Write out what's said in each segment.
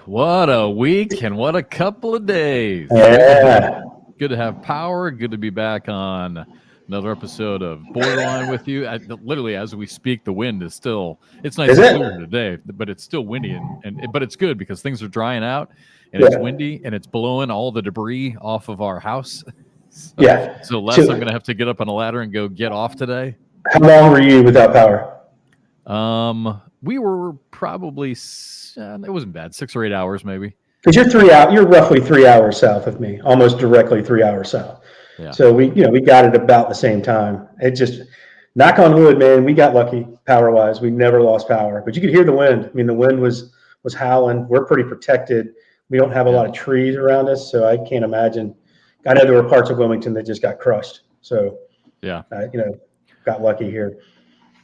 What a week and what a couple of days. Yeah. Good to have power. Good to be back on another episode of Borderline with you. Literally, as we speak, the wind is still, it's nice Is and it? clear today, but it's still windy. But it's good because things are drying out and Yeah. it's windy and it's blowing all the debris off of our house. Yeah. So Les, So- I'm going to have to get up on a ladder and go get off today. How long were you without power? We were probably, it wasn't bad, 6 or 8 hours maybe. Because you're roughly 3 hours south of me, almost directly 3 hours south. Yeah. So we got it about the same time. It just, knock on wood, man, we got lucky power wise. We never lost power, but you could hear the wind. I mean, the wind was howling. We're pretty protected. We don't have a lot of trees around us, so I can't imagine. I know there were parts of Wilmington that just got crushed. So yeah, got lucky here.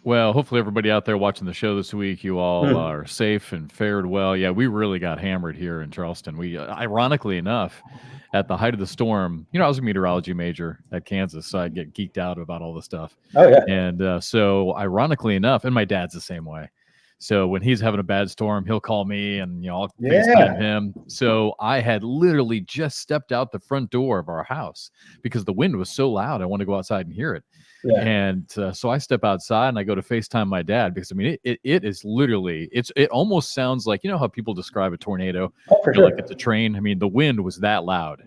Well, hopefully everybody out there watching the show this week, you all are safe and fared well. Yeah, we really got hammered here in Charleston. We, ironically enough, at the height of the storm, I was a meteorology major at Kansas, so I get geeked out about all this stuff. Oh, yeah. And so ironically enough, and my dad's the same way. So when he's having a bad storm, he'll call me and, I'll FaceTime him. So I had literally just stepped out the front door of our house because the wind was so loud. I wanted to go outside and hear it. Yeah. And so I step outside and I go to FaceTime my dad because, I mean, it is literally, it almost sounds like, how people describe a tornado, like it's a train. I mean, the wind was that loud.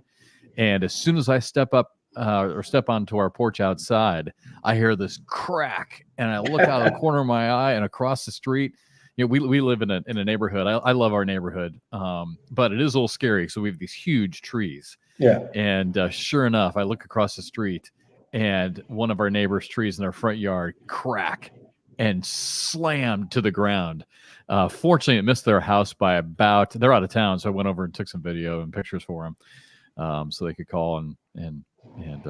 And as soon as I step up or step onto our porch outside, I hear this crack and I look out of the corner of my eye and across the street, we live in a neighborhood. I love our neighborhood, but it is a little scary. So we have these huge trees. Yeah. And sure enough, I look across the street and one of our neighbors' trees in their front yard crack and slammed to the ground. Fortunately, it missed their house by they're out of town, so I went over and took some video and pictures for them so they could call and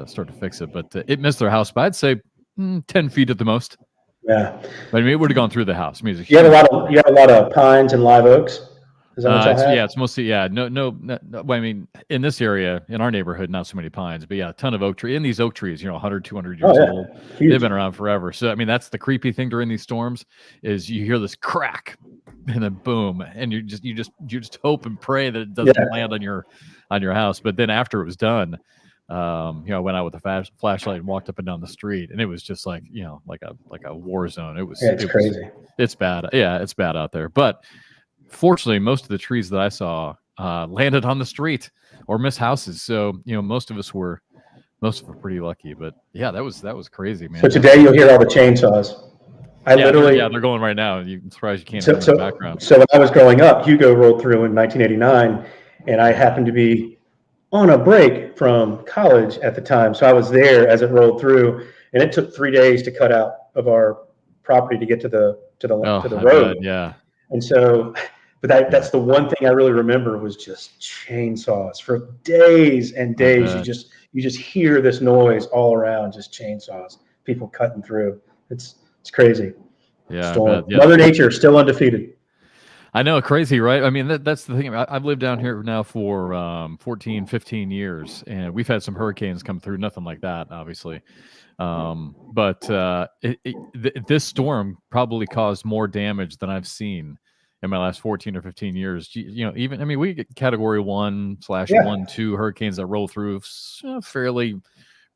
start to fix it. But it missed their house by, I'd say, 10 feet at the most. Yeah. But I mean, it would have gone through the house. I mean, you have a lot of pines and live oaks? Is that what y'all have? Yeah, it's mostly, no. I mean, in this area, in our neighborhood, not so many pines, but yeah, a ton of oak trees. And these oak trees, 100, 200 years old. Huge. They've been around forever. So, I mean, that's the creepy thing during these storms is you hear this crack and then boom, and you just hope and pray that it doesn't land on your house. But then after it was done, I went out with a flashlight and walked up and down the street, and it was just like, like a war zone. It was crazy. It's bad. Yeah, it's bad out there. But fortunately, most of the trees that I saw landed on the street or missed houses. So, most of us were pretty lucky. But yeah, that was crazy, man. So today you'll hear all the chainsaws. They're going right now. I'm surprised you can't hear them in the background. So when I was growing up, Hugo rolled through in 1989, and I happened to be on a break from college at the time. So I was there as it rolled through, and it took 3 days to cut out of our property to get to the road. Yeah. And so, but that's the one thing I really remember was just chainsaws for days and days. You just hear this noise all around, just chainsaws, people cutting through. It's crazy. Yeah, Storm. Mother Nature still undefeated. I know, crazy, right? I mean, that's the thing. I've lived down here now for 14, 15 years, and we've had some hurricanes come through. Nothing like that, obviously. But this storm probably caused more damage than I've seen in my last 14 or 15 years. Even, I mean, we get category 1/1, 2 hurricanes that roll through fairly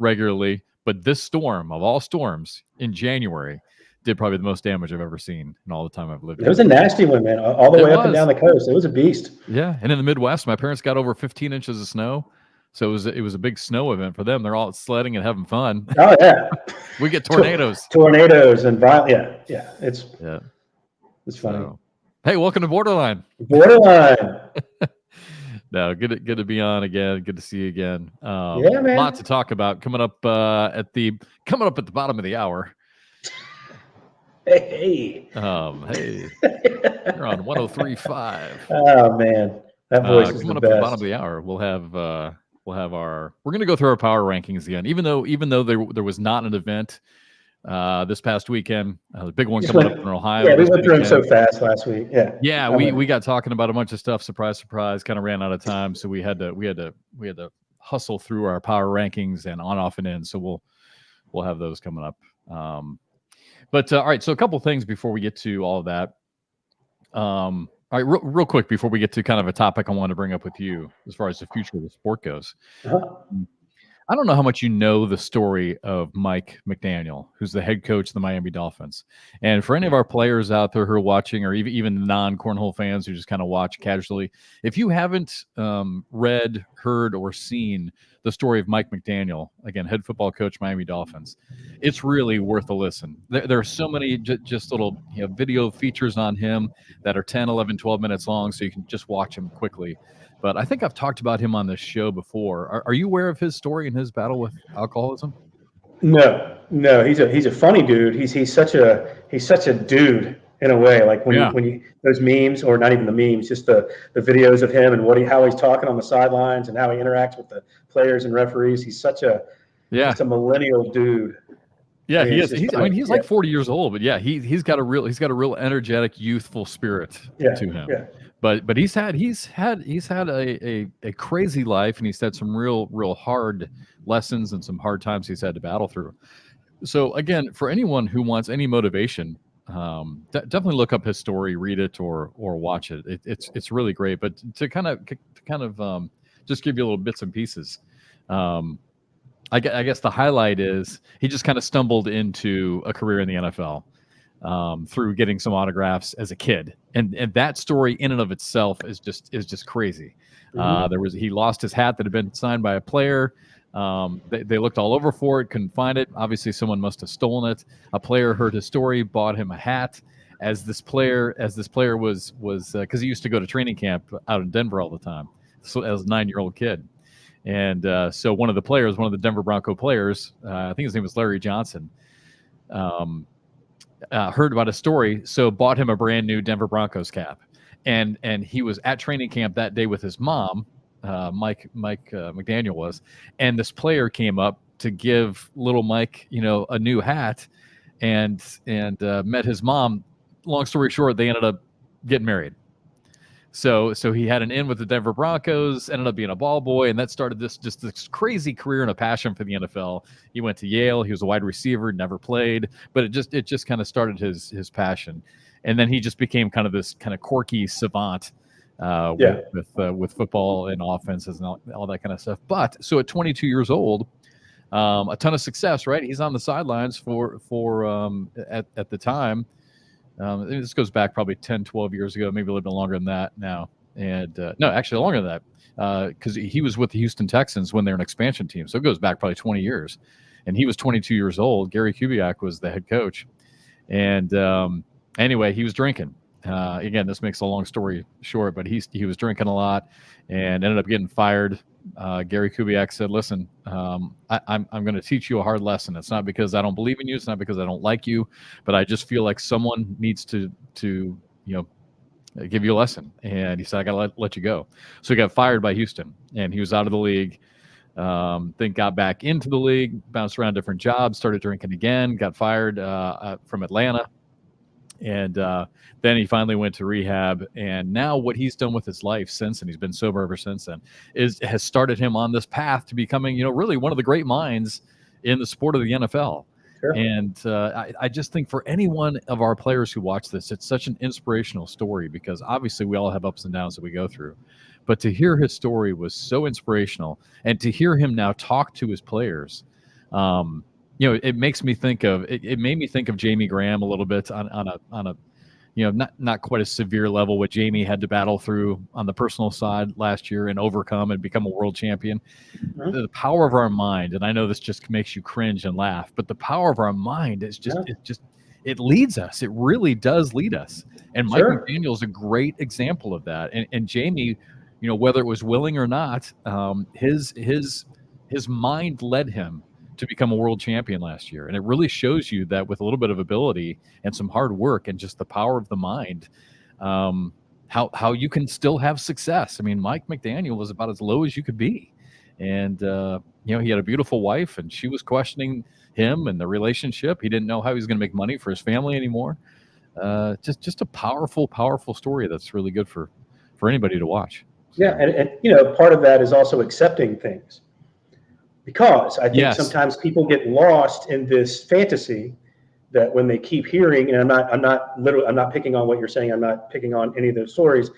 regularly. But this storm, of all storms, in January, did probably the most damage I've ever seen in all the time I've lived. It was a nasty one, man, all the way up and down the coast. It was a beast. Yeah, and in the Midwest, my parents got over 15 inches of snow. So it was a big snow event for them. They're all sledding and having fun. Oh, yeah. We get tornadoes. Tornadoes and violent. Yeah. It's funny. So, hey, welcome to Borderline. Borderline. No, good to be on again. Good to see you again. Yeah, man. Lot to talk about coming up at the bottom of the hour. Hey. Hey. You're on 103.5. Oh man, that voice is coming the up best. at the bottom of the hour. We're going to go through our power rankings again. Even though there was not an event this past weekend, the big one coming up in Ohio. Yeah, we went through them so fast last week. Yeah, we got talking about a bunch of stuff. Surprise, kind of ran out of time, so we had to hustle through our power rankings and on, off, and in. So we'll have those coming up. But all right, so a couple things before we get to all of that. All right, real quick before we get to kind of a topic I want to bring up with you as far as the future of the sport goes. Uh-huh. I don't know how much you know the story of Mike McDaniel, who's the head coach of the Miami Dolphins. And for any of our players out there who are watching, or even non-cornhole fans who just kind of watch casually, if you haven't read, heard, or seen the story of Mike McDaniel, again, head football coach, Miami Dolphins, it's really worth a listen. There are so many just little video features on him that are 10, 11, 12 minutes long, so you can just watch them quickly. But I think I've talked about him on this show before. Are you aware of his story and his battle with alcoholism? No, he's a funny dude. He's such a dude in a way. Like Yeah. when you those memes, or not even the memes, just the videos of him and how he's talking on the sidelines and how he interacts with the players and referees. He's just a millennial dude. Yeah, he is. It's just I mean, funny. he's like 40 years old, but yeah, he's got a real energetic, youthful spirit to him. Yeah. But he's had a crazy life, and he's had some real hard lessons and some hard times he's had to battle through. So again, for anyone who wants any motivation, definitely look up his story, read it, or watch it. It's really great. But to kind of just give you little bits and pieces. I guess the highlight is he just kind of stumbled into a career in the NFL through getting some autographs as a kid, and that story in and of itself is just crazy. He lost his hat that had been signed by a player. They looked all over for it, couldn't find it. Obviously, someone must have stolen it. A player heard his story, bought him a hat. As this player was because he used to go to training camp out in Denver all the time, so as a 9-year-old kid. And so one of the Denver Bronco players, I think his name was Larry Johnson, heard about his story, so bought him a brand new Denver Broncos cap. And he was at training camp that day with his mom, Mike McDaniel was, and this player came up to give little Mike, a new hat, and met his mom. Long story short, they ended up getting married. So he had an in with the Denver Broncos, ended up being a ball boy, and that started this crazy career and a passion for the NFL. He went to Yale. He was a wide receiver, never played, but it just kind of started his passion, and then he just became kind of this kind of quirky savant with football and offenses and all that kind of stuff. But so at 22 years old, a ton of success, right? He's on the sidelines for at the time. This goes back probably 10, 12 years ago, maybe a little bit longer than that now. And no, actually longer than that, because he was with the Houston Texans when they're an expansion team. So it goes back probably 20 years. And he was 22 years old. Gary Kubiak was the head coach. And anyway, he was drinking. Again, this makes a long story short, but he was drinking a lot and ended up getting fired. Gary Kubiak said, "Listen, I'm going to teach you a hard lesson. It's not because I don't believe in you. It's not because I don't like you, but I just feel like someone needs to give you a lesson." And he said, "I got to let you go." So he got fired by Houston, and he was out of the league. Then got back into the league, bounced around different jobs, started drinking again, got fired from Atlanta. And then he finally went to rehab, and now what he's done with his life since, and he's been sober ever since then, has started him on this path to becoming, really one of the great minds in the sport of the NFL. Sure. And I just think for any one of our players who watch this, it's such an inspirational story, because obviously we all have ups and downs that we go through. But to hear his story was so inspirational, and to hear him now talk to his players, it makes me think of it made me think of Jamie Graham a little bit on a not quite a severe level, what Jamie had to battle through on the personal side last year and overcome and become a world champion. Mm-hmm. The power of our mind, and I know this just makes you cringe and laugh, but the power of our mind is it leads us. It really does lead us. And Mike McDaniel is a great example of that. And Jamie, whether it was willing or not, his mind led him to become a world champion last year. And it really shows you that with a little bit of ability and some hard work and just the power of the mind, how you can still have success. I mean, Mike McDaniel was about as low as you could be. And, he had a beautiful wife, and she was questioning him and the relationship. He didn't know how he was going to make money for his family anymore. Just a powerful, powerful story that's really good for anybody to watch. So. Yeah. And part of that is also accepting things. Because I think sometimes people get lost in this fantasy that when they keep hearing, and I'm not picking on what you're saying. I'm not picking on any of those stories,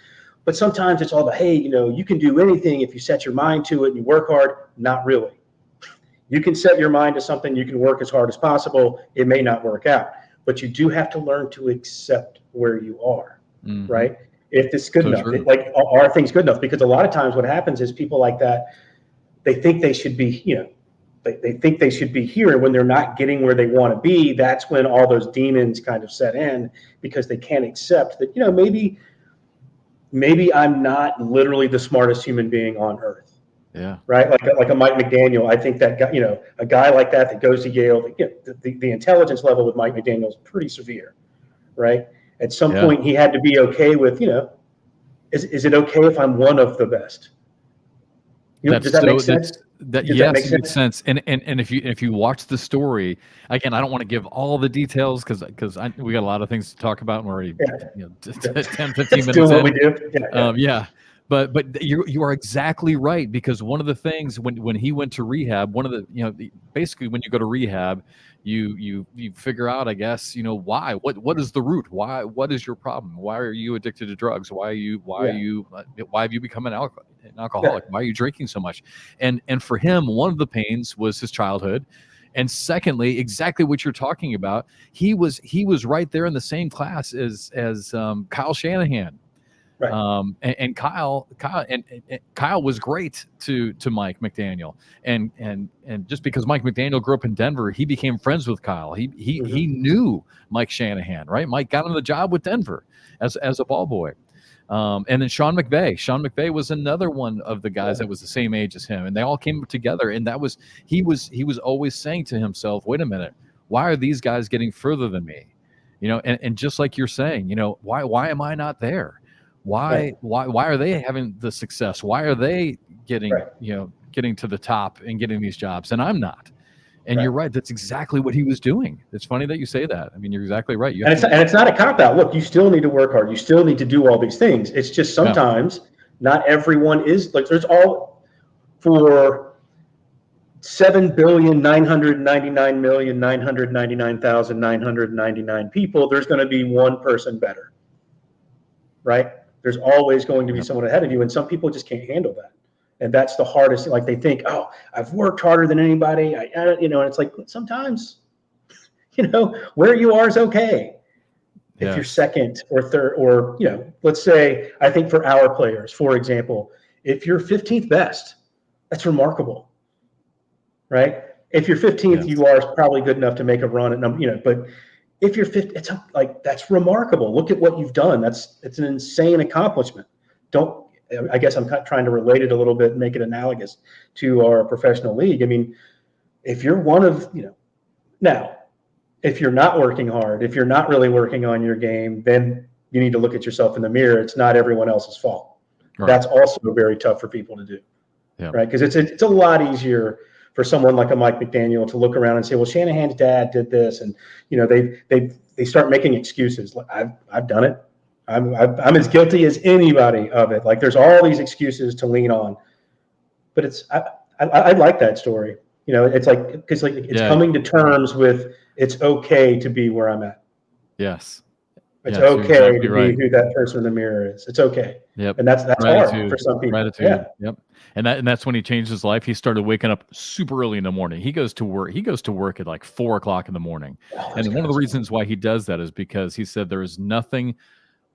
but sometimes it's all the, hey, you can do anything if you set your mind to it and you work hard. Not really. You can set your mind to something. You can work as hard as possible. It may not work out, but you do have to learn to accept where you are, right? If it's good enough, are things good enough? Because a lot of times what happens is people like that, they think they should be, they think they should be here. When they're not getting where they want to be, that's when all those demons kind of set in, because they can't accept that, maybe I'm not literally the smartest human being on earth. Yeah. Right. Like a Mike McDaniel. I think that guy, a guy like that goes to Yale, the intelligence level with Mike McDaniel is pretty severe. Right. At some point he had to be okay with, is it okay if I'm one of the best? Does that make sense? Yes, it makes sense. And if you watch the story again, I don't want to give all the details because we got a lot of things to talk about, and we're already 10, 15 minutes doing in. What we do. But you are exactly right, because one of the things when he went to rehab, one of the basically when you go to rehab, you figure out, I guess, why, what is the root, what is your problem, why are you addicted to drugs, why have you become an alcoholic, why are you drinking so much, and for him, one of the pains was his childhood. And secondly, exactly what you're talking about, he was right there in the same class as Kyle Shanahan. Right. And Kyle was great to Mike McDaniel, and just because Mike McDaniel grew up in Denver, he became friends with Kyle. He knew Mike Shanahan, right? Mike got him the job with Denver as a ball boy. And then Sean McVay was another one of the guys that was the same age as him, and they all came together. And he was always saying to himself, "Wait a minute, why are these guys getting further than me?" And just like you're saying, why am I not there? Why are they having the success? Why are they getting getting to the top and getting these jobs, and I'm not? And you're right. That's exactly what he was doing. It's funny that you say that. I mean, you're exactly right. And it's not a cop out. Look, you still need to work hard. You still need to do all these things. It's just sometimes not everyone is like, there's all for 7,999,999,999 people. There's going to be one person better, right? There's always going to be someone ahead of you, and some people just can't handle that, and that's the hardest. Like they think, oh, I've worked harder than anybody. And it's like sometimes, where you are is okay. If you're second or third, or let's say, I think for our players, for example, if you're 15th best, that's remarkable, right? If you're 15th, you are probably good enough to make a run at but if you're 50, it's like, that's remarkable. Look at what you've done. It's an insane accomplishment. I guess I'm trying to relate it a little bit and make it analogous to our professional league. I mean, if you're one of, now, if you're not working hard, if you're not really working on your game, then you need to look at yourself in the mirror. It's not everyone else's fault. Right. That's also very tough for people to do, right? Because it's a lot easier for someone like a Mike McDaniel to look around and say, well, Shanahan's dad did this, and they start making excuses. Like, I've done it. I'm as guilty as anybody of it. Like, there's all these excuses to lean on, but I like that story. It's like, because it's coming to terms with, it's okay to be where I'm at. Yes. It's okay to be who that person in the mirror is. It's okay. Yep. And that's hard for some people. Gratitude. Yep. And that's when he changed his life. He started waking up super early in the morning. He goes to work at like 4 o'clock in the morning. And one of the reasons why he does that is because he said there is nothing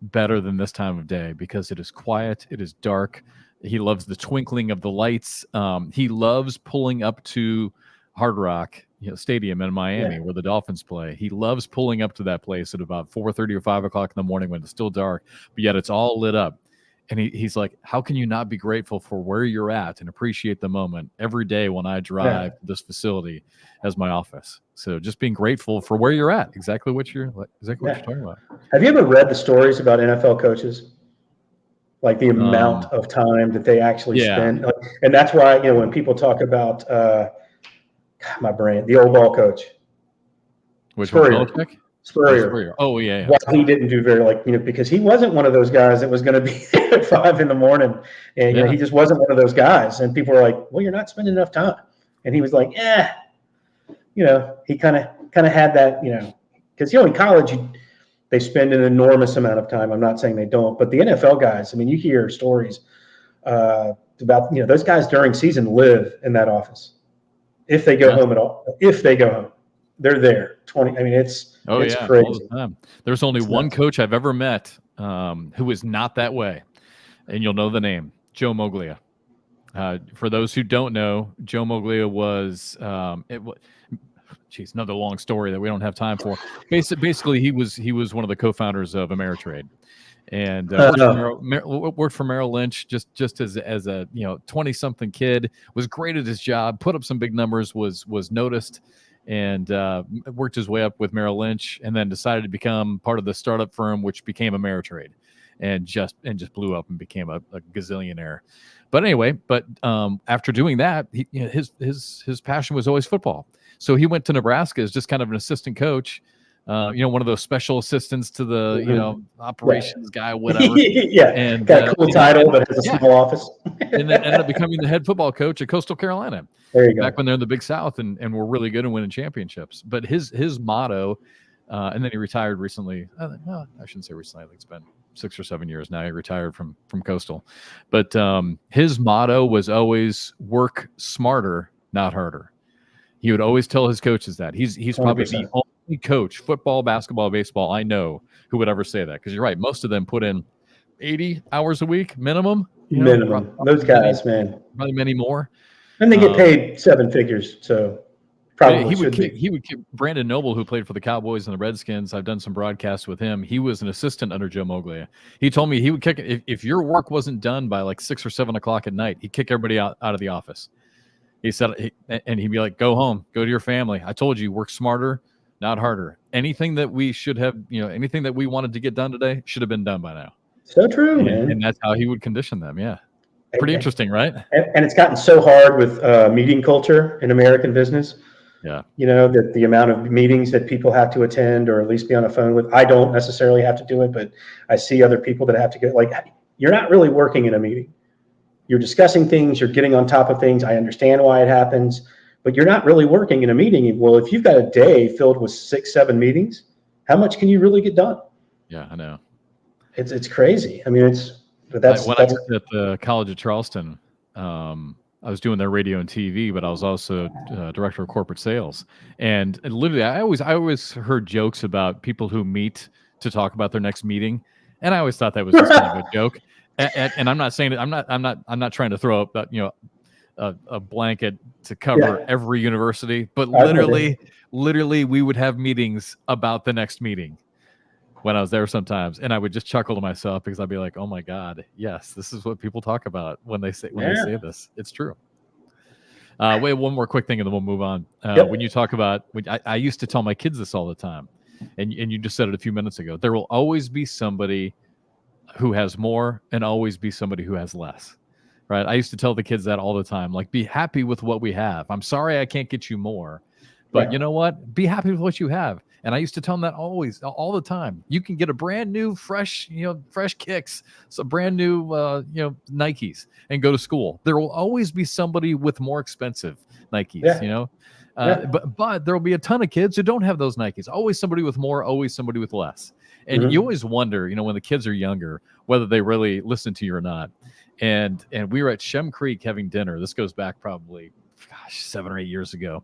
better than this time of day, because it is quiet, it is dark. He loves the twinkling of the lights. He loves pulling up to Hard Rock Stadium in Miami, where the Dolphins play. He loves pulling up to that place at about 4:30 or 5 o'clock in the morning when it's still dark, but yet it's all lit up. And he's like, how can you not be grateful for where you're at and appreciate the moment every day when I drive to this facility as my office? So just being grateful for where you're at, exactly what you're talking about. Have you ever read the stories about NFL coaches? Like the amount of time that they actually spend. And that's why, when people talk about my brain, the old ball coach. Which one? Spurrier. Oh, yeah. Why he didn't do because he wasn't one of those guys that was going to be at 5 a.m. and he just wasn't one of those guys. And people were like, well, you're not spending enough time. And he was like, he kind of had that, because in college they spend an enormous amount of time. I'm not saying they don't, but the NFL guys, I mean, you hear stories about those guys during season live in that office. If they go home at all, if they go home, they're there 20. I mean, it's crazy. All the time. There's only one coach I've ever met who is not that way, and you'll know the name, Joe Moglia. For those who don't know, Joe Moglia was another long story that we don't have time for. Basically, he was one of the co-founders of Ameritrade, and worked for Merrill Lynch just as a 20-something kid. Was great at his job, put up some big numbers, was noticed, and worked his way up with Merrill Lynch, and then decided to become part of the startup firm, which became Ameritrade, and just blew up and became a gazillionaire. But anyway, after doing that, his passion was always football. So he went to Nebraska as just kind of an assistant coach, one of those special assistants to the operations guy, whatever. And got a cool title, but has a small office. And then ended up becoming the head football coach at Coastal Carolina. There you go. Back when they're in the Big South and were really good and winning championships. But his motto, and then he retired recently. Well, I shouldn't say recently. I think it's been 6 or 7 years now. He retired from Coastal. But his motto was always work smarter, not harder. He would always tell his coaches that. He's probably 100%. The only coach, football, basketball, baseball, I know who would ever say that. Because you're right. Most of them put in 80 hours a week minimum. Minimum. Those guys, man. Probably many more. And they get paid 7 figures, so probably he would keep Brandon Noble, who played for the Cowboys and the Redskins. I've done some broadcasts with him. He was an assistant under Joe Moglia. He told me he would kick if your work wasn't done by like 6 or 7 o'clock at night. He'd kick everybody out of the office. He said, and he'd be like, "Go home, go to your family. I told you, work smarter, not harder. Anything that we should have, anything that we wanted to get done today should have been done by now." So true, man. And that's how he would condition them. Yeah. Pretty interesting, right? And it's gotten so hard with meeting culture in American business. Yeah. That the amount of meetings that people have to attend or at least be on a phone with. I don't necessarily have to do it, but I see other people that have to go. Like, you're not really working in a meeting. You're discussing things. You're getting on top of things. I understand why it happens, but you're not really working in a meeting. Well, if you've got a day filled with 6, 7 meetings, how much can you really get done? Yeah, I know. It's crazy. I mean, when I worked at the College of Charleston, I was doing their radio and TV, but I was also director of corporate sales. And literally, I always heard jokes about people who meet to talk about their next meeting, and I always thought that was just kind of a joke. And I'm not saying that I'm not trying to throw up a blanket to cover every university, but literally we would have meetings about the next meeting when I was there sometimes, and I would just chuckle to myself because I'd be like, "Oh my God, yes, this is what people talk about when they say this. It's true." Wait, one more quick thing, and then we'll move on. When you talk about, I used to tell my kids this all the time, and you just said it a few minutes ago. There will always be somebody who has more, and always be somebody who has less. Right? I used to tell the kids that all the time. Like, be happy with what we have. I'm sorry I can't get you more, but you know what? Be happy with what you have. And I used to tell them that all the time. You can get a brand new, fresh kicks, some brand new, Nikes, and go to school. There will always be somebody with more expensive Nikes, but there will be a ton of kids who don't have those Nikes. Always somebody with more, always somebody with less. And you always wonder, when the kids are younger, whether they really listen to you or not. And we were at Shem Creek having dinner. This goes back probably 7 or 8 years ago.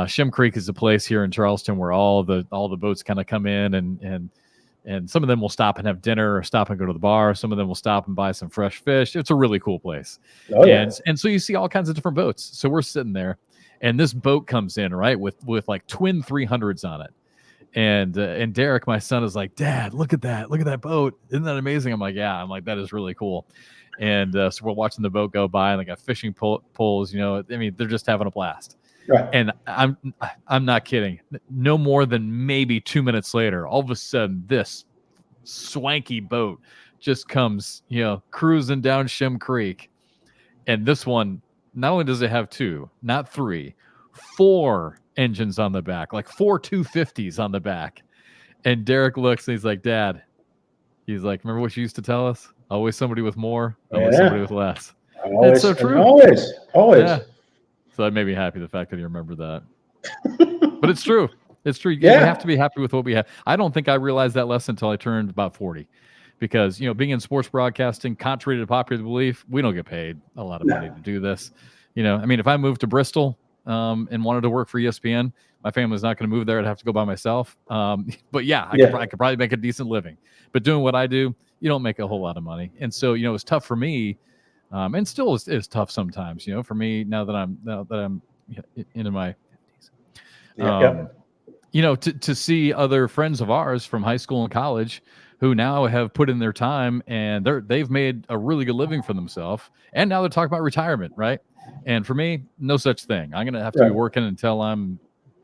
Shem Creek is a place here in Charleston where all the boats kind of come in, and some of them will stop and have dinner or stop and go to the bar. Some of them will stop and buy some fresh fish. It's a really cool place. And so you see all kinds of different boats. So we're sitting there, and this boat comes in, right, with like twin 300s on it. And Derek, my son, is like, "Dad, look at that boat. Isn't that amazing?" I'm like, "Yeah." I'm like, "That is really cool." And so we're watching the boat go by, and they got fishing poles. I mean, they're just having a blast. Right. And I'm not kidding. No more than maybe 2 minutes later, all of a sudden, this swanky boat just comes, cruising down Shem Creek. And this one, not only does it have 2, not 3, 4 engines on the back, like 4 250s on the back. And Derek looks and he's like, "Dad," he's like, "Remember what you used to tell us? Always somebody with more, always somebody with less." It's so true. Always. Yeah. So that made me happy, the fact that you remember that. But it's true. It's true. Yeah. We have to be happy with what we have. I don't think I realized that lesson until I turned about 40. Because, being in sports broadcasting, contrary to popular belief, we don't get paid a lot of money to do this. I mean, if I moved to Bristol and wanted to work for ESPN, my family's not going to move there. I'd have to go by myself. But yeah, I could probably make a decent living. But doing what I do, you don't make a whole lot of money. And so, it's tough for me, and still is tough sometimes. For me now that I'm into my 50s. To see other friends of ours from high school and college who now have put in their time and they've made a really good living for themselves, and now they're talking about retirement, right? And for me, no such thing. I'm gonna have to be working until I'm,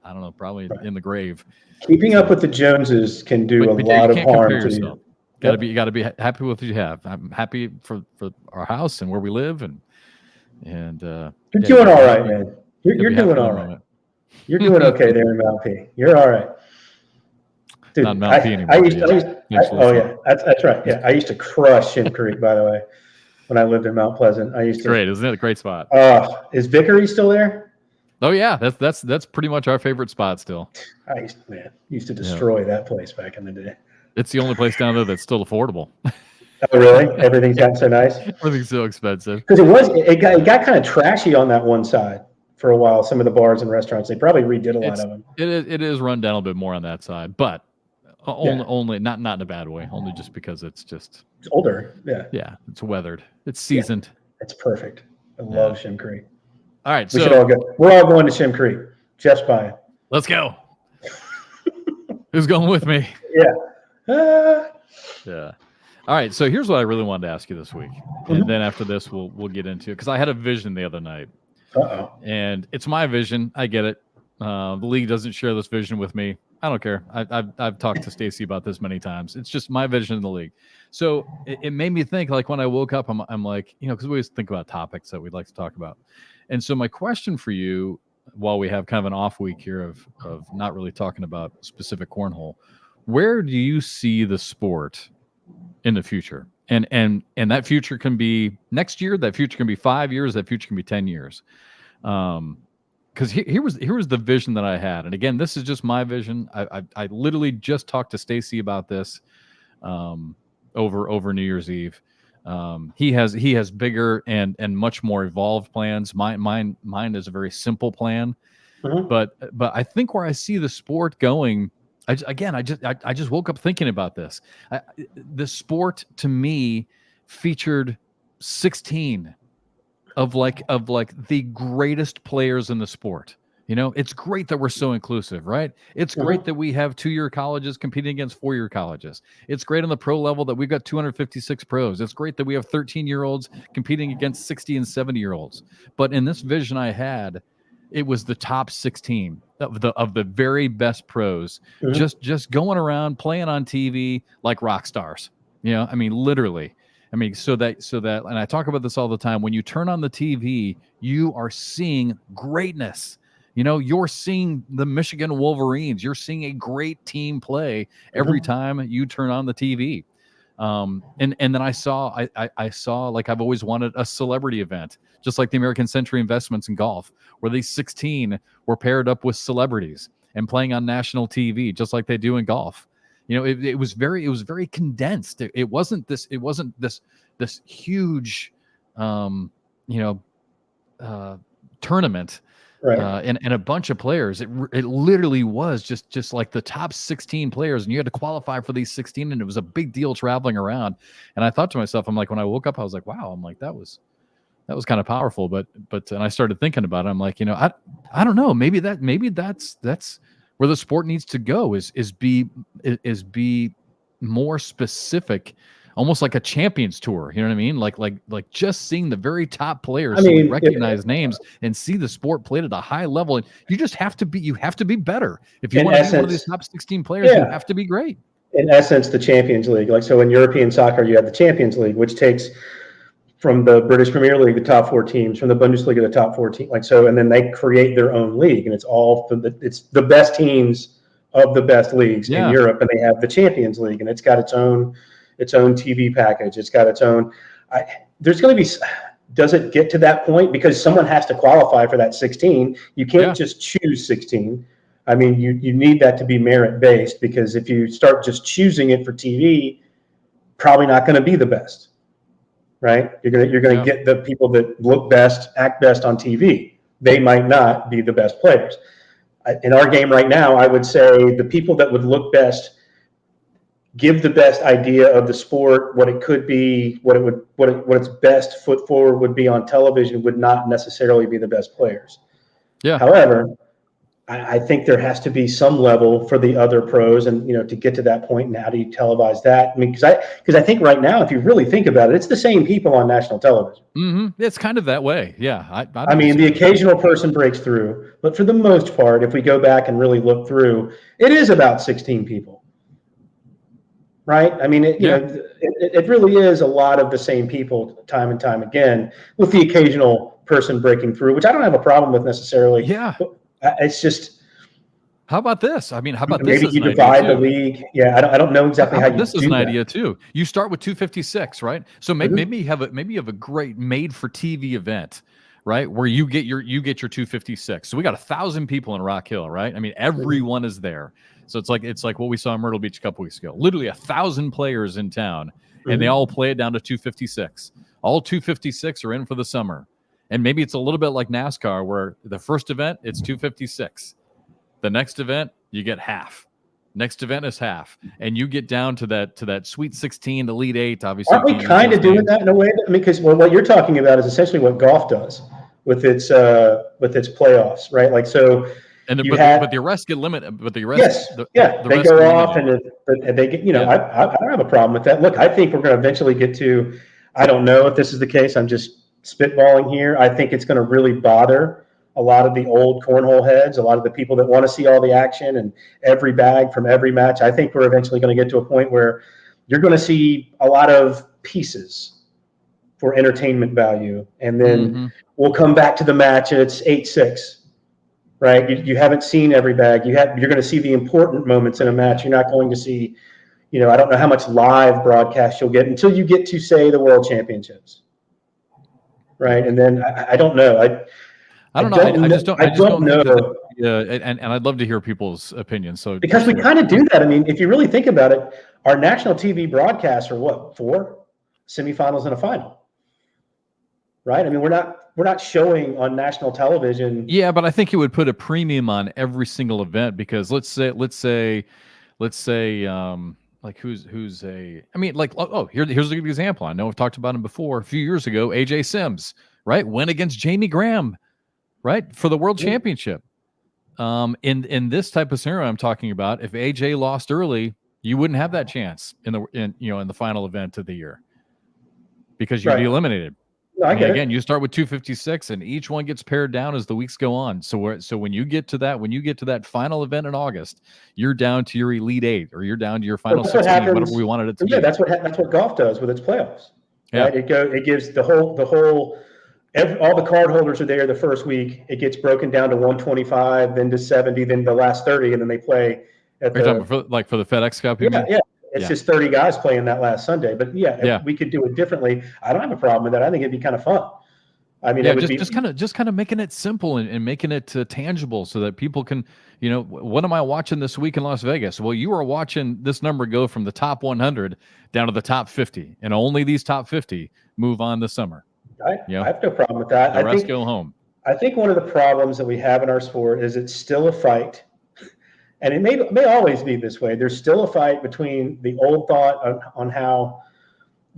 I don't know, probably in the grave. Keeping up with the Joneses can do a lot of harm to you. You gotta be happy with what you have. I'm happy for our house and where we live, and you're doing all right, man. You're doing all right. You're doing okay there in Mount P. You're all right. Dude, not Mount P anymore. Oh yeah, that's right. Yeah, I used to crush Shem Creek, by the way, when I lived in Mount Pleasant. I used to. Great, isn't it a great spot? Is Vickery still there? Oh yeah, that's pretty much our favorite spot still. I used to destroy that place back in the day. It's the only place down there that's still affordable. Oh really? Everything's gotten so nice. Everything's so expensive. Because it got kind of trashy on that one side for a while. Some of the bars and restaurants, they probably redid a lot of them. It is run down a bit more on that side, but only not in a bad way. Only just because it's older. Yeah, it's weathered. It's seasoned. Yeah, it's perfect. I love Shem Creek. All right, we should all go. We're all going to Shem Creek. Jeff's buying. Let's go. Who's going with me? Yeah. Yeah. All right. So here's what I really wanted to ask you this week, and then after this, we'll get into it, because I had a vision the other night. And it's my vision. I get it. The league doesn't share this vision with me. I don't care. I've talked to Stacy about this many times. It's just my vision in the league. So it made me think, like, when I woke up, I'm like, because we always think about topics that we'd like to talk about. And so my question for you, while we have kind of an off week here of not really talking about specific cornhole, where do you see the sport in the future? And that future can be next year, that future can be 5 years, that future can be 10 years. Because here was the vision that I had. And again, this is just my vision. I literally just talked to Stacy about this over New Year's Eve. He has bigger and much more evolved plans. Mine is a very simple plan. But I think where I see the sport going, I just woke up thinking about this. The sport to me featured 16 of the greatest players in the sport. It's great that we're so inclusive, right? It's great that we have 2-year colleges competing against 4-year colleges. It's great on the pro level that we've got 256 pros. It's great that we have 13-year-olds competing against 60 and 70-year-olds. But in this vision I had, it was the top 16 of the very best pros, just going around playing on TV like rock stars. I mean, literally. I mean, so that, and I talk about this all the time. When you turn on the TV, you are seeing greatness. You're seeing the Michigan Wolverines. You're seeing a great team play every time you turn on the TV. And then I saw, like, I've always wanted a celebrity event, just like the American Century Investments in golf, where these 16 were paired up with celebrities and playing on national TV, just like they do in golf. It was very condensed. It wasn't this huge, tournament. Right. And a bunch of players. It literally was just like the top 16 players, and you had to qualify for these 16, and it was a big deal traveling around. And I thought to myself, I'm like, when I woke up, I was like, wow, I'm like, that was kind of powerful. But and I started thinking about it. I'm like, I don't know, maybe that's where the sport needs to go, is be more specific, almost like a Champions Tour. You know what I mean? Like just seeing the very top players, so we recognize names and see the sport played at a high level. And you just have to be better. If you want to be one of these top 16 players, you have to be great. In essence, the Champions League. Like, so in European soccer, you have the Champions League, which takes from the British Premier League the top 4 teams, from the Bundesliga the top 4 teams. Like, so, and then they create their own league, and it's the best teams of the best leagues in Europe, and they have the Champions League, and it's got its own TV package. It's got its own. There's going to be. Does it get to that point? Because someone has to qualify for that 16. You can't just choose 16. I mean, you need that to be merit-based, because if you start just choosing it for TV, probably not going to be the best, right? You're gonna get the people that look best, act best on TV. They might not be the best players. In our game right now, I would say the people that would look best, give the best idea of the sport, what it could be, what its best foot forward would be on television, would not necessarily be the best players. Yeah. However, I think there has to be some level for the other pros, and to get to that point. And how do you televise that? I mean, because I think right now, if you really think about it, it's the same people on national television. Mm-hmm. It's kind of that way. Yeah. I mean, the occasional person breaks through, but for the most part, if we go back and really look through, it is about 16 people, right? I mean, it really is a lot of the same people time and time again, with the occasional person breaking through, which I don't have a problem with necessarily. Yeah. It's just, how about this? I mean, how about maybe this? you divide the league. Yeah, I don't know exactly how you this is do an that. idea too. You start with 256, right? So maybe you have a great made for TV event, right? Where you get your 256. So we got 1,000 people in Rock Hill, right? I mean, everyone is there. So it's like what we saw in Myrtle Beach a couple weeks ago. Literally 1,000 players in town, and they all play it down to 256. All 256 are in for the summer. And maybe it's a little bit like NASCAR, where the first event, it's 256. The next event, you get half. Next event is half, and you get down to that Sweet 16, Elite 8. Obviously, aren't we kind of doing that in a way? Because what you're talking about is essentially what golf does with its playoffs, right? Like, so. But the arrests get limited. But the arrests, they go off, and they get. I don't have a problem with that. Look, I think we're going to eventually get to. I don't know if this is the case. I'm just spitballing here. I think it's going to really bother a lot of the old cornhole heads, a lot of the people that want to see all the action and every bag from every match. I think we're eventually going to get to a point where you're going to see a lot of pieces for entertainment value, and then we'll come back to the match and it's 8-6. Right, you haven't seen every bag. You're going to see the important moments in a match. You're not going to see, I don't know how much live broadcast you'll get until you get to, say, the World Championships, right? And then I don't know. I don't know. I just don't know. And I'd love to hear people's opinions. So because we kind of do that. I mean, if you really think about it, our national TV broadcasts are what, 4 semifinals and a final, right? I mean, we're not showing on national television. Yeah, but I think it would put a premium on every single event, because let's say like who's a, I mean, like, here's a good example. I know I've talked about him before. A few years ago, AJ Sims, right, went against Jamie Graham, right, for the World Championship. In this type of scenario I'm talking about, if AJ lost early, you wouldn't have that chance in the final event of the year, because you'd be eliminated. No, I get again, it. you start with 256, and each one gets pared down as the weeks go on. So when you get to that final event in August, you're down to your Elite 8, or you're down to your final 16, whatever we wanted it to be. Yeah, that's what golf does with its playoffs. Right? It gives all the card holders are there the first week. It gets broken down to 125, then to 70, then the last 30, and then they play at the. Talking for the FedEx Cup? Yeah. It's just 30 guys playing that last Sunday. But if we could do it differently, I don't have a problem with that. I think it'd be kind of fun. I mean, just kind of making it simple and making it tangible, so that people can, what am I watching this week in Las Vegas? Well, you are watching this number go from the top 100 down to the top 50, and only these top 50 move on this summer. I have no problem with that. The rest go home. I think one of the problems that we have in our sport is it's still a fight. And it may always be this way. There's still a fight between the old thought on how,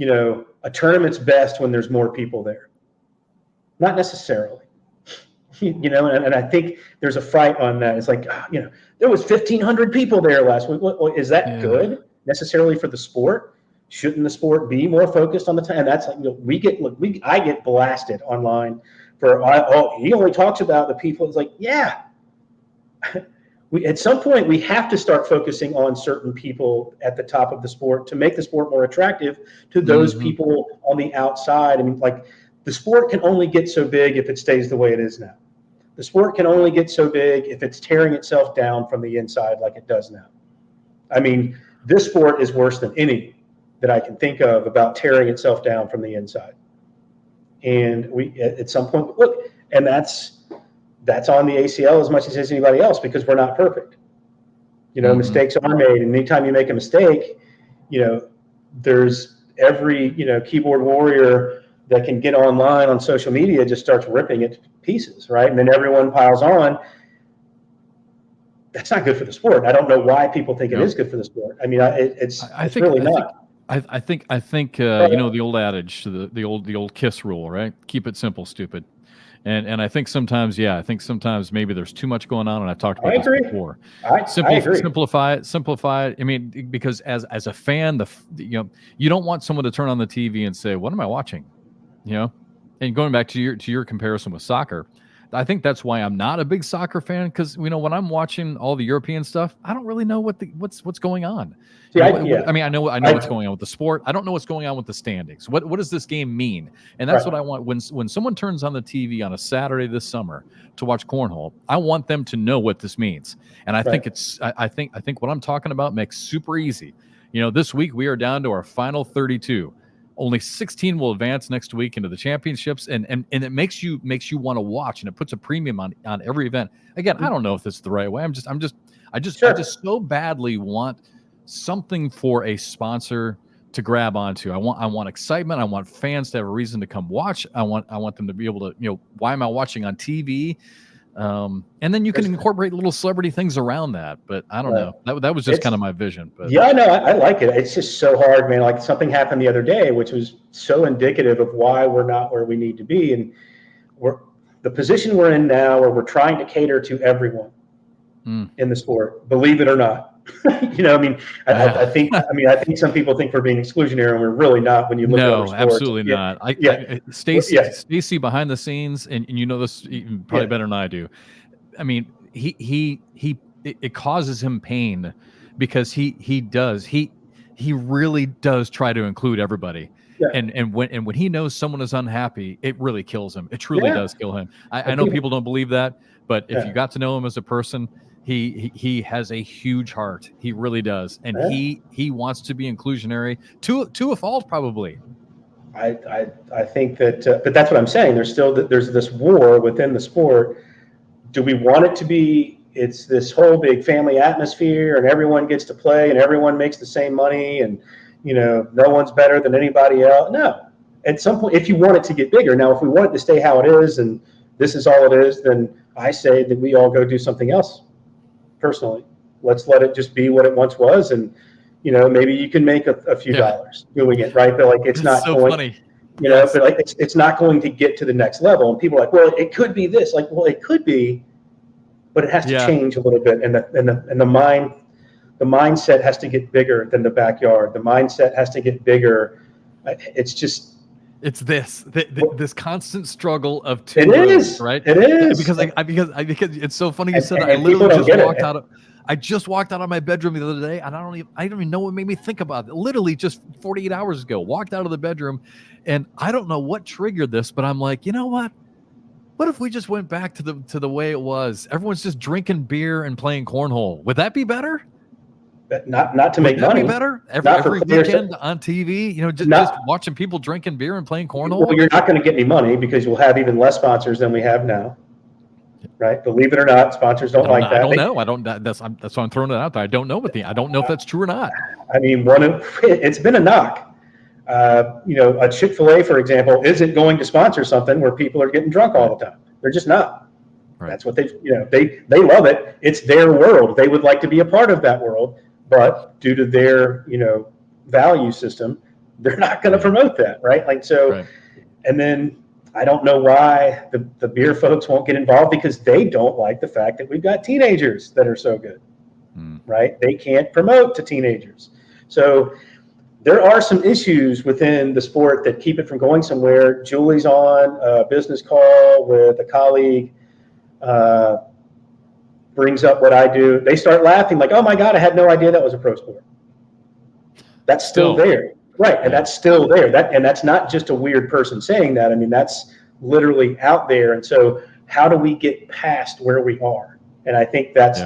a tournament's best when there's more people there. Not necessarily, and I think there's a fight on that. It's like, there was 1,500 people there last week. Well, is that good necessarily for the sport? Shouldn't the sport be more focused on the time? And that's like, I get blasted online for, he only talks about the people. It's like, yeah. At some point, we have to start focusing on certain people at the top of the sport to make the sport more attractive to those people on the outside. I mean, like, the sport can only get so big if it stays the way it is now. The sport can only get so big if it's tearing itself down from the inside like it does now. I mean, this sport is worse than any that I can think of about tearing itself down from the inside. And we, at some point, look, and that's that's on the ACL as much as anybody else because we're not perfect. Mistakes are made, and anytime you make a mistake, there's every keyboard warrior that can get online on social media just starts ripping it to pieces, right? And then everyone piles on. That's not good for the sport. I don't know why people think it is good for the sport. I mean, it's really not. I think the old adage, the old KISS rule, right? Keep it simple, stupid. And I think sometimes, maybe there's too much going on, and I've talked about this before. I agree. Simplify it. I mean, because as a fan, you don't want someone to turn on the TV and say, "What am I watching?" And going back to your comparison with soccer, I think that's why I'm not a big soccer fan, because when I'm watching all the European stuff, I don't really know what's going on. I mean, I know what's going on with the sport. I don't know what's going on with the standings. What does this game mean? And that's what I want when someone turns on the TV on a Saturday this summer to watch cornhole. I want them to know what this means. And I think I think what I'm talking about makes super easy. This week we are down to our final 32. Only 16 will advance next week into the championships, and it makes you want to watch, and it puts a premium on every event. Again, I don't know if this is the right way. I just so badly want something for a sponsor to grab onto. I want excitement. I want fans to have a reason to come watch. I want them to be able to, why am I watching on TV? And then you can incorporate little celebrity things around that. But I don't know. That was just kind of my vision. But yeah, no, I like it. It's just so hard, man. Like something happened the other day, which was so indicative of why we're not where we need to be. And the position we're in now, where we're trying to cater to everyone in the sport, believe it or not. I think some people think we're being exclusionary, and we're really not. When you look at other sports, absolutely not. Stacy behind the scenes, and you know this probably better than I do. I mean, it causes him pain because he really does try to include everybody. Yeah. And when he knows someone is unhappy, it really kills him. It truly does kill him. I know people don't believe that, but if you got to know him as a person, he has a huge heart. He really does, and he wants to be inclusionary to a fault, probably. I think that, but that's what I'm saying. There's this war within the sport. Do we want it to be? It's this whole big family atmosphere, and everyone gets to play, and everyone makes the same money, and no one's better than anybody else. No, at some point, if you want it to get bigger. Now, if we want it to stay how it is, and this is all it is, then I say that we all go do something else. Personally, let's let it just be what it once was, and maybe you can make a few dollars doing it, right? But like it's not so going, funny. But like it's not going to get to the next level. And people are like, well, it could be this. Like, well, it could be, but it has to change a little bit. And the mindset has to get bigger than the backyard. The mindset has to get bigger. It's this constant struggle of two roads, right? It is because it's so funny you said that. I literally just walked out of my bedroom the other day, and I don't even know what made me think about it. Literally just 48 hours ago, walked out of the bedroom, and I don't know what triggered this, but I'm like, you know what? What if we just went back to the way it was? Everyone's just drinking beer and playing cornhole. Would that be better? Not to make money. Be better every weekend on TV. Just watching people drinking beer and playing cornhole. Well, you're not going to get any money because you'll have even less sponsors than we have now. Right? Believe it or not, sponsors don't like that. I don't know. That's why I'm throwing it out there. I don't know I don't know if that's true or not. I mean, it's been a knock. A Chick-fil-A, for example, isn't going to sponsor something where people are getting drunk all the time. They're just not. Right. That's what they love it. It's their world. They would like to be a part of that world. But due to their, value system, they're not going to promote that, right? Like so, right. And then I don't know why the beer folks won't get involved because they don't like the fact that we've got teenagers that are so good, right? They can't promote to teenagers. So there are some issues within the sport that keep it from going somewhere. Julie's on a business call with a colleague. Brings up what I do. They start laughing like, oh my God, I had no idea that was a pro sport. That's still there. Right. And that's still there. That's not just a weird person saying that. I mean, that's literally out there. And so how do we get past where we are? And I think that's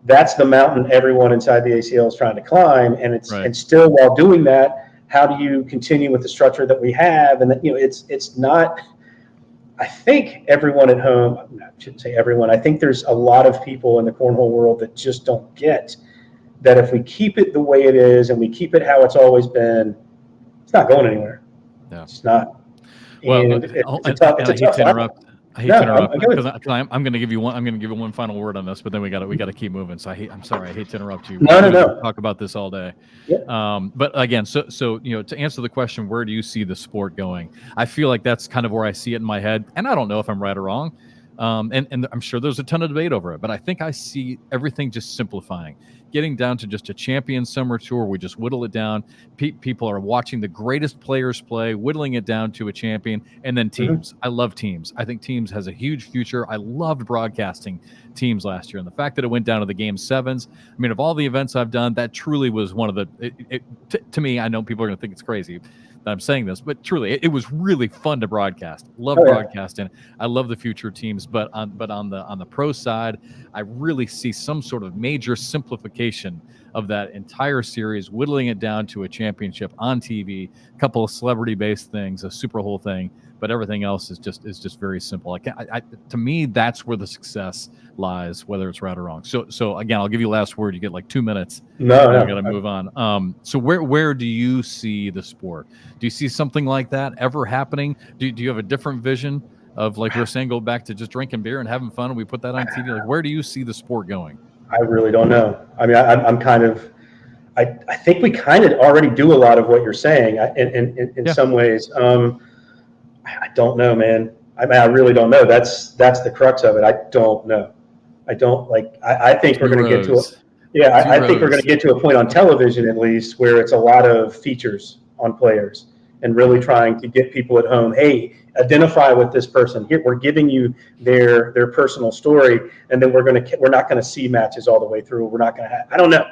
that's the mountain everyone inside the ACL is trying to climb. And and still while doing that, how do you continue with the structure that we have? And that, it's not, I think everyone at home, I shouldn't say everyone, I think there's a lot of people in the cornhole world that just don't get that if we keep it the way it is and we keep it how it's always been, it's not going anywhere. Yeah. It's not. Well, And it's a tough, I hate to interrupt. I hate to interrupt I'm good. because I'm going to give you one. I'm going to give you one final word on this, but then we got to keep moving. So I'm sorry. I hate to interrupt you. No. We could talk about this all day. Yeah. But again, so to answer the question, where do you see the sport going? I feel like that's kind of where I see it in my head, and I don't know if I'm right or wrong. And I'm sure there's a ton of debate over it, but I think I see everything just simplifying, getting down to just a champion summer tour. We just whittle it down. People are watching the greatest players play, whittling it down to a champion, and then teams. I love teams. I think teams has a huge future. I loved broadcasting teams last year, and the fact that it went down to the game sevens. I mean, of all the events I've done, that truly was one of the. To me, I know people are going to think it's crazy that I'm saying this, but truly, it was really fun to broadcast. Love broadcasting. I love the future teams, but on the pro side, I really see some sort of major simplification of that entire series, whittling it down to a championship on TV, a couple of celebrity-based things, a Super Bowl thing, but everything else is just very simple. To me, that's where the success lies, whether it's right or wrong. So again, I'll give you the last word. You get like 2 minutes. No. We got to move on. So where do you see the sport? Do you see something like that ever happening? Do you have a different vision of, like we were saying, go back to just drinking beer and having fun, and we put that on TV? Like, where do you see the sport going? I really don't know. I mean, I'm kind of, I think we kind of already do a lot of what you're saying in some ways. I don't know, man. I mean, I really don't know. That's the crux of it. I don't know. I don't I think we're going to get to I think we're going to get to a point on television, at least, where it's a lot of features on players and really trying to get people at home. Hey, identify with this person. Here, we're giving you their personal story, and then we're not going to see matches all the way through. We're not going to have. I don't know.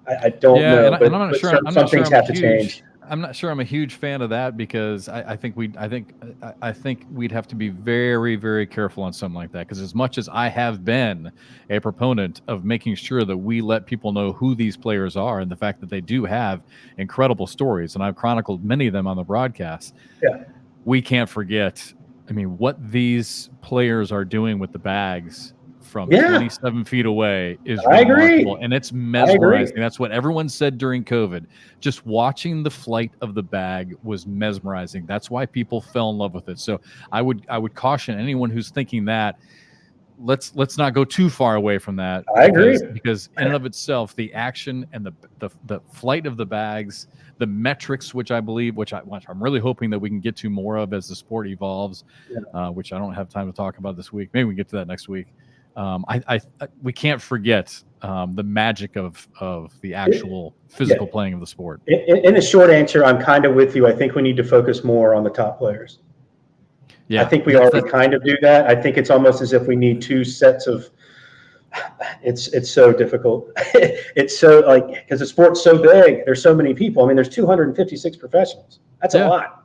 I don't know. And I'm not sure. Some things have to change. I'm not sure I'm a huge fan of that, because I think we'd have to be very, very careful on something like that. Because as much as I have been a proponent of making sure that we let people know who these players are and the fact that they do have incredible stories, and I've chronicled many of them on the broadcast, we can't forget, I mean, what these players are doing with the bags from 27 feet away is remarkable, and it's mesmerizing. That's what everyone said during COVID. Just watching the flight of the bag was mesmerizing. That's why people fell in love with it. So I would caution anyone who's thinking that, let's not go too far away from that. I agree, because in and of itself, the action and the flight of the bags, the metrics, which I'm really hoping that we can get to more of as the sport evolves, which I don't have time to talk about this week. Maybe we can get to that next week. We can't forget the magic of the actual physical playing of the sport. In the short answer, I'm kind of with you. I think we need to focus more on the top players. I think we already kind of do that. I think it's almost as if we need two sets of. It's so difficult. It's so because the sport's so big. There's so many people. I mean, there's 256 professionals. That's a lot.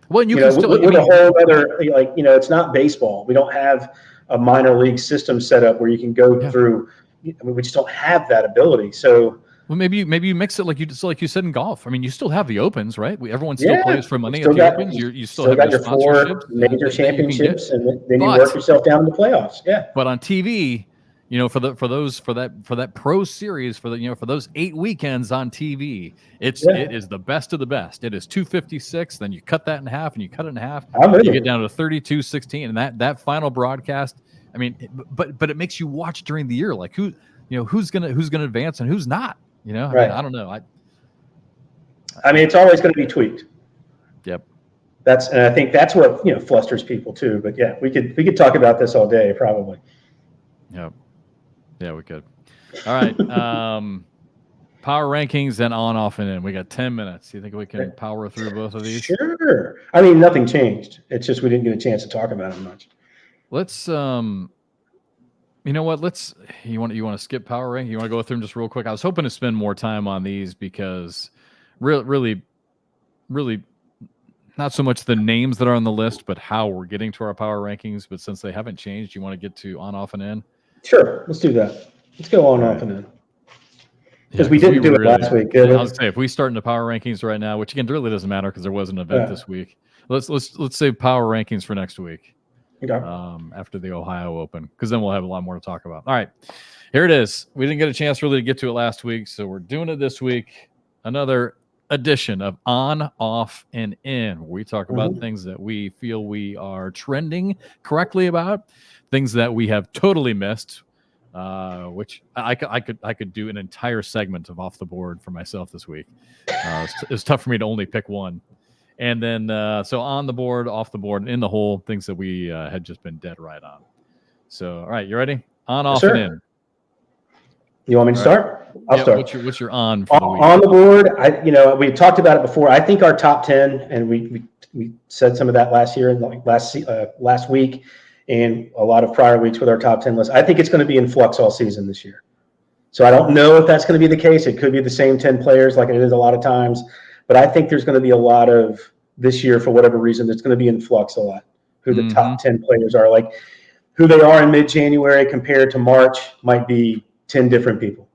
Well, you can still. With a whole other it's not baseball. We don't have a minor league system set up where you can go through. I mean, we just don't have that ability. So, well, maybe you mix it like you said in golf. I mean, you still have the Opens, right? Everyone still plays for money at the Opens. You still have your 4 major championships, and then you work yourself down to the playoffs. Yeah. But on TV, for that pro series, for those 8 weekends on TV, it is the best of the best. It is 256. Then you cut that in half, and you cut it in half. You get down to 32-16, and that final broadcast. I mean, but it makes you watch during the year, like who's gonna advance and who's not. I mean, I don't know. I mean, it's always going to be tweaked. Yep. And I think that's what flusters people too. But yeah, we could talk about this all day probably. Yep. Yeah, we could. All right. Power rankings and on, off, and in. We got 10 minutes. You think we can power through both of these? Sure. I mean, nothing changed. It's just we didn't get a chance to talk about it much. Let's you know what? You want to skip power ranking? You want to go through them just real quick? I was hoping to spend more time on these because really not so much the names that are on the list, but how we're getting to our power rankings. But since they haven't changed, you want to get to on, off, and in? Sure. Let's do that. Let's go on, off, and in. Because we didn't do it last week. I was say if we start into power rankings right now, which again really doesn't matter because there was an event this week. Let's save power rankings for next week. Okay. After the Ohio Open, because then we'll have a lot more to talk about. All right, here it is. We didn't get a chance really to get to it last week, so we're doing it this week. Another edition of On, Off, and In, where we talk about things that we feel we are trending correctly about, things that we have totally missed, which I could do an entire segment of Off the Board for myself this week. It's tough for me to only pick one. And then, so on the board, off the board, in the hole, things that we had just been dead right on. So, all right, you ready? On, off, and in. You want me to start? I'll start. What's your on for the week? On the board, we talked about it before. I think our top 10, and we said some of that last year and last week, and a lot of prior weeks with our top 10 list. I think it's going to be in flux all season this year. So I don't know if that's going to be the case. It could be the same 10 players like it is a lot of times. But I think there's going to be a lot of this year, for whatever reason, it's going to be in flux a lot. Who the top 10 players are, like who they are in mid-January compared to March, might be 10 different people.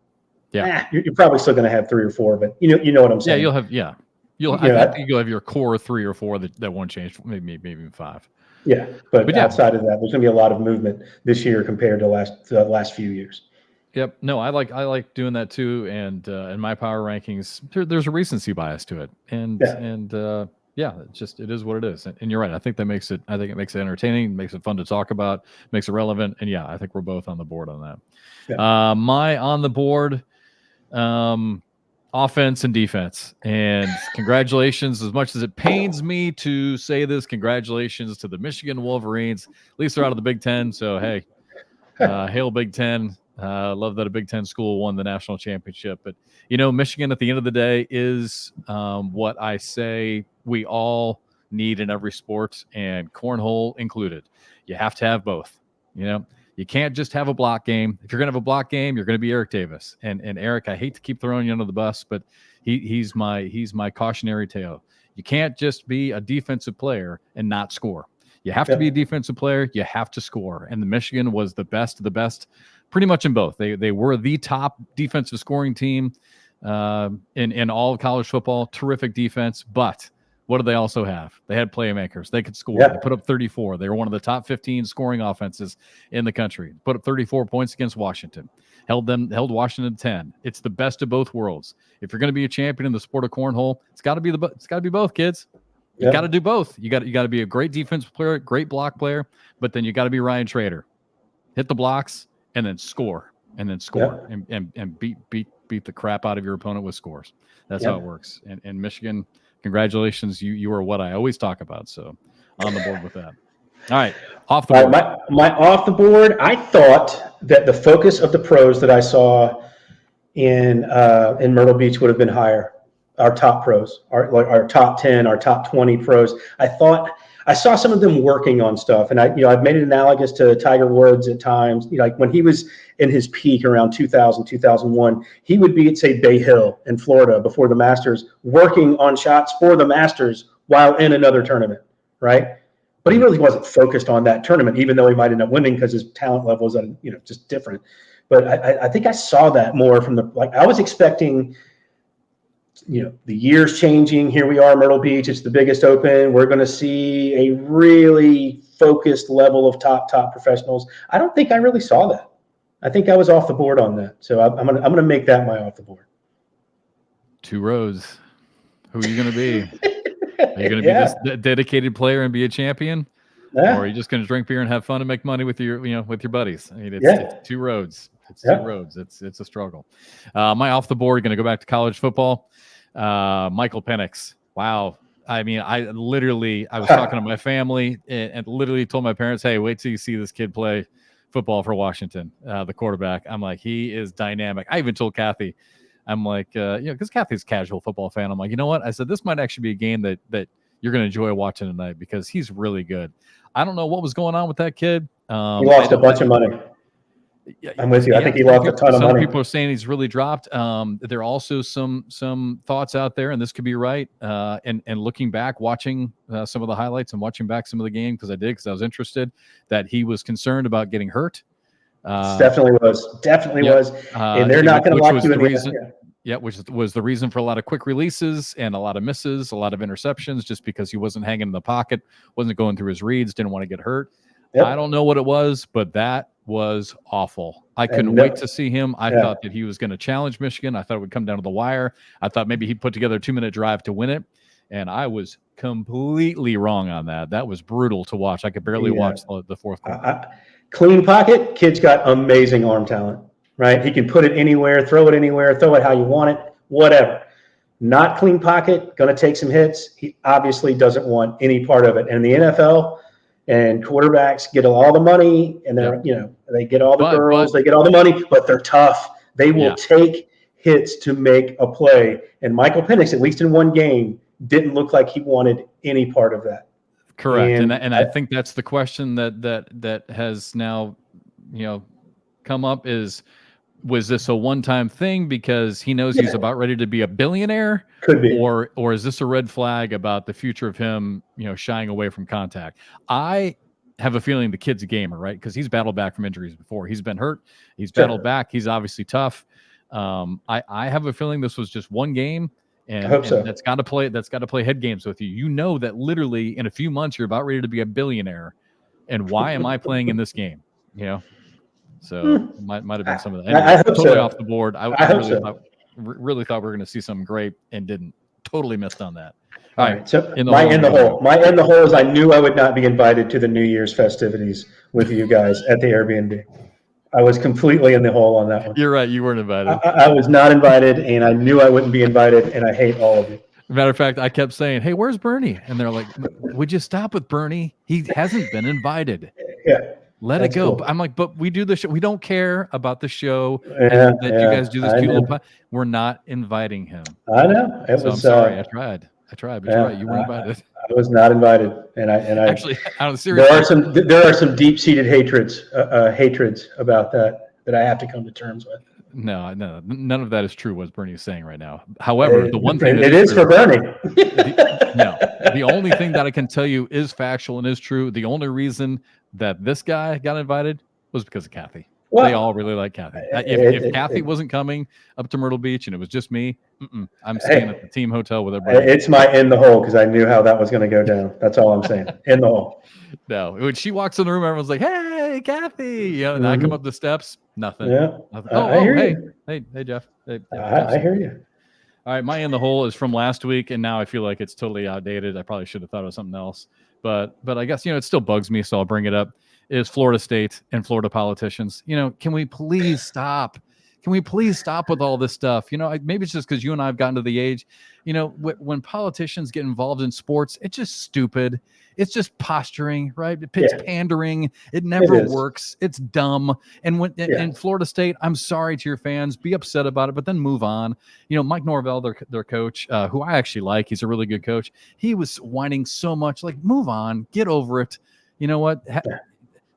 Yeah, you're probably still going to have 3 or 4, but you know what I'm saying. Yeah, I think you'll have your core 3 or 4 that won't change. Maybe even 5. Yeah, but outside of that, there's going to be a lot of movement this year compared to the last few years. Yep. No, I like doing that too. And in my power rankings, there's a recency bias to it. And it is what it is. And you're right. I think it makes it entertaining, makes it fun to talk about, makes it relevant. And I think we're both on the board on that. Yeah. My on the board, offense and defense. And congratulations, as much as it pains me to say this, congratulations to the Michigan Wolverines. At least they're out of the Big Ten. So, hey, hail Big Ten. Love that a Big Ten school won the national championship. But, Michigan at the end of the day is what I say we all need in every sport, and cornhole included. You have to have both. You can't just have a block game. If you're going to have a block game, you're going to be Eric Davis. And Eric, I hate to keep throwing you under the bus, but he's my cautionary tale. You can't just be a defensive player and not score. You have to be a defensive player. You have to score. And the Michigan was the best of the best pretty much in both. They were the top defensive scoring team in all of college football. Terrific defense. But what did they also have? They had playmakers. They could score. They put up 34. They were one of the top 15 scoring offenses in the country. Put up 34 points against Washington. Held Washington to 10. It's the best of both worlds. If you're going to be a champion in the sport of cornhole, it's got to be both, kids. You got to do both. You got to be a great defensive player, great block player, but then you got to be Ryan Trader. Hit the blocks and then score, and beat the crap out of your opponent with scores. That's how it works. And Michigan, congratulations, you are what I always talk about. So on the board with that. All right, off the board. My off the board. I thought that the focus of the pros that I saw in Myrtle Beach would have been higher. Our top pros, our top 10, our top 20 pros. I thought I saw some of them working on stuff, and I've made it analogous to Tiger Woods at times. Like when he was in his peak around 2000, 2001, he would be at, say, Bay Hill in Florida before the Masters, working on shots for the Masters while in another tournament, right? But he really wasn't focused on that tournament, even though he might end up winning because his talent level is, just different. But I think I saw that more from I was expecting. The year's changing. Here we are, Myrtle Beach. It's the biggest open. We're going to see a really focused level of top professionals. I don't think I really saw that. I think I was off the board on that. So I'm gonna make that my off the board. 2 rows. Who are you going to be? Are you going to be this dedicated player and be a champion, or are you just going to drink beer and have fun and make money with your buddies? I mean, it's 2 roads. It's 2 roads. It's a struggle. My off the board, going to go back to college football. Michael Penix. Wow. I mean, I was talking to my family and literally told my parents, hey, wait till you see this kid play football for Washington, the quarterback. I'm like, he is dynamic. I even told Kathy, I'm like, because Kathy's a casual football fan. I'm like, you know what? I said, this might actually be a game that you're going to enjoy watching tonight because he's really good. I don't know what was going on with that kid. He lost a bunch of money. I'm with you. I think he lost a ton of money. Some people are saying he's really dropped. There are also some thoughts out there, and this could be right. And looking back, watching some of the highlights and watching back some of the game because I was interested, that he was concerned about getting hurt. Definitely was. And they're not going to lock you in the reason. Yeah, which was the reason for a lot of quick releases and a lot of misses, a lot of interceptions, just because he wasn't hanging in the pocket, wasn't going through his reads, didn't want to get hurt. Yep. I don't know what it was, but that was awful. I couldn't no- wait to see him. I thought that he was going to challenge Michigan. I thought it would come down to the wire. I thought maybe he'd put together a 2-minute drive to win it. And I was completely wrong on that. That was brutal to watch. I could barely watch the fourth quarter. Clean pocket. Kid's got amazing arm talent, right? He can put it anywhere, throw it how you want it, whatever. Not clean pocket, going to take some hits. He obviously doesn't want any part of it. And the NFL and quarterbacks get all the money, and they're they get all the girls, they get all the money, but they're tough. They will take hits to make a play. And Michael Penix, at least in one game, didn't look like he wanted any part of that. Correct, and I think that's the question that has now, come up is, was this a one-time thing because he knows he's about ready to be a billionaire? Could be. Or is this a red flag about the future of him, shying away from contact? I have a feeling the kid's a gamer, right? Because he's battled back from injuries before. He's been hurt. He's battled back. He's obviously tough. I have a feeling this was just one game, and that's got to play head games with you. You know that literally in a few months you're about ready to be a billionaire, and why am I playing in this game? So it might have been some of that. Anyway, I hope totally so. off the board. I really thought we were going to see something great and didn't. Totally missed on that. All right. So my in the hole is I knew I would not be invited to the New Year's festivities with you guys at the Airbnb. I was completely in the hole on that one. You're right. You weren't invited. I was not invited, and I knew I wouldn't be invited, and I hate all of you. Matter of fact, I kept saying, "Hey, where's Bernie?" And they're like, "Would you stop with Bernie? He hasn't been invited." Yeah. Let it go. Cool. I'm like, but we do the show. We don't care about the show and that you guys do this cute little. We're not inviting him. I know. I'm sorry. I tried, but you're right. You weren't invited. I was not invited, and I actually, seriously, there are some deep-seated hatreds about that I have to come to terms with. No, none of that is true. What Bernie is saying right now. However, the one thing it is for Bernie. The only thing that I can tell you is factual and is true. The only reason that this guy got invited was because of Kathy. Well, they all really like Kathy. If Kathy wasn't coming up to Myrtle Beach and it was just me, I'm staying at the team hotel with everybody. It's my in the hole because I knew how that was going to go down. That's all I'm saying. In the hole. No, when she walks in the room, everyone's like, "Hey, Kathy!" And I come up the steps, nothing. Yeah. Nothing. Hey, Jeff. Hey, I hear you. All right, my in the hole is from last week, and now I feel like it's totally outdated. I probably should have thought of something else, but I guess it still bugs me, so I'll bring it up. Is Florida State and Florida politicians? Can we please stop? Can we please stop with all this stuff? Maybe it's just because you and I have gotten to the age. When politicians get involved in sports, it's just stupid. It's just posturing, right? It's pandering. It never works. It's dumb. And in Florida State, I'm sorry to your fans. Be upset about it, but then move on. Mike Norvell, their coach, who I actually like, he's a really good coach. He was whining so much. Like, move on. Get over it. You know what?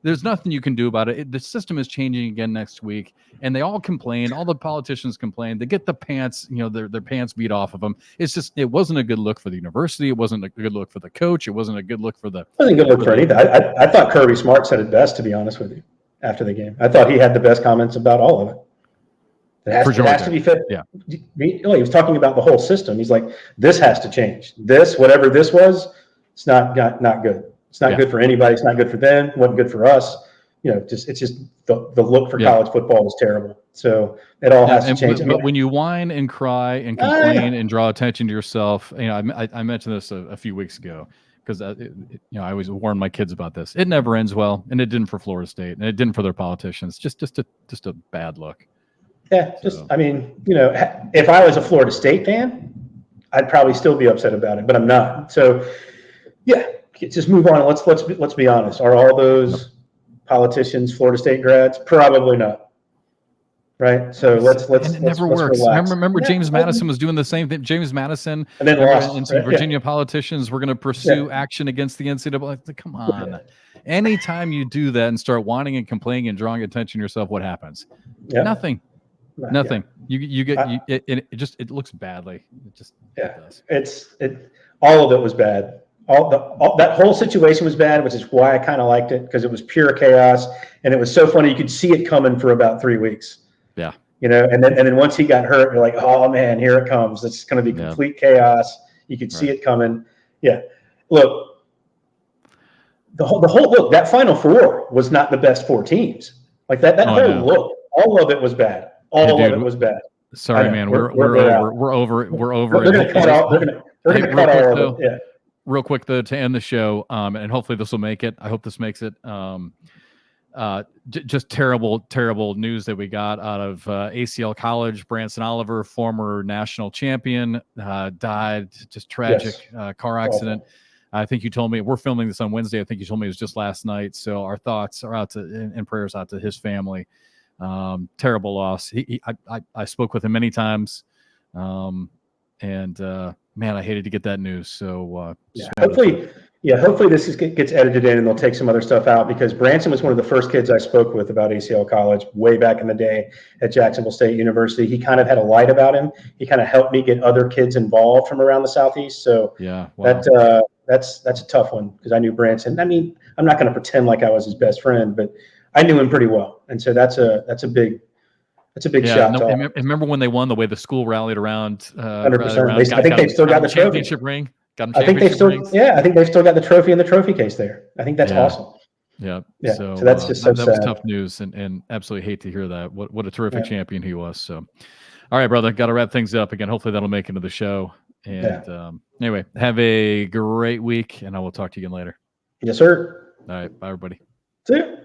There's nothing you can do about it. The system is changing again next week, and they all complain. All the politicians complain. They get the pants, their pants beat off of them. It's just, it wasn't a good look for the university. It wasn't a good look for the coach. It wasn't a good look for the. It wasn't a good look for anything. I thought Kirby Smart said it best, to be honest with you, after the game. I thought he had the best comments about all of it. It has to be fit. Yeah. He was talking about the whole system. He's like, this has to change. This, whatever this was, it's not good. It's not good for anybody. It's not good for them. It wasn't good for us. It's just the look for college football is terrible. So it all has to change. But when you whine and cry and complain and draw attention to yourself, I mentioned this a few weeks ago because I always warn my kids about this. It never ends well, and it didn't for Florida State, and it didn't for their politicians. Just a bad look. Yeah, if I was a Florida State fan, I'd probably still be upset about it, but I'm not. So, just move on. Let's be honest. Are all those politicians Florida State grads? Probably not. Right. So let's never works. Remember James Madison was doing the same thing. James Madison and then lost. And some Virginia politicians were going to pursue action against the NCAA. Come on. Anytime you do that and start whining and complaining and drawing attention to yourself, what happens? Nothing. Nothing. You get it looks badly. It does. All of it was bad. That whole situation was bad, which is why I kind of liked it, because it was pure chaos, and it was so funny. You could see it coming for about 3 weeks. Yeah. And then once he got hurt, you're like, oh man, here it comes. It's going to be complete chaos. You could see it coming. Yeah. Look, the whole look, that Final Four was not the best 4 teams. Like that Oh, I whole know. look, all of it was bad. All of it was bad. Sorry, man. We're over. We're over. They're going to cut all. They're going to cut all of it. Yeah. Real quick though, to end the show, and hopefully this will make it. I hope this makes it. Just terrible news that we got out of ACL College. Branson Oliver, former national champion, died. Just tragic car accident. Awful. I think you told me, we're filming this on Wednesday. I think you told me it was just last night. So our thoughts are out to, and prayers out to his family. Terrible loss. I spoke with him many times. Man, I hated to get that news. So hopefully this gets edited in and they'll take some other stuff out, because Branson was one of the first kids I spoke with about ACL College way back in the day at Jacksonville State University. He kind of had a light about him. He kind of helped me get other kids involved from around the Southeast. So that's a tough one, because I knew Branson. I mean, I'm not going to pretend like I was his best friend, but I knew him pretty well. And so that's a big shot. No, remember when they won, the way the school rallied around? 100%. I think they've still got the championship ring. I think they've still got the trophy in the trophy case there. I think that's awesome. Yeah. So that's just so sad. That was tough news, and absolutely hate to hear that. What a terrific champion he was. So, all right, brother, got to wrap things up again. Hopefully that'll make into the show. And anyway, have a great week, and I will talk to you again later. Yes, sir. All right. Bye, everybody. See you.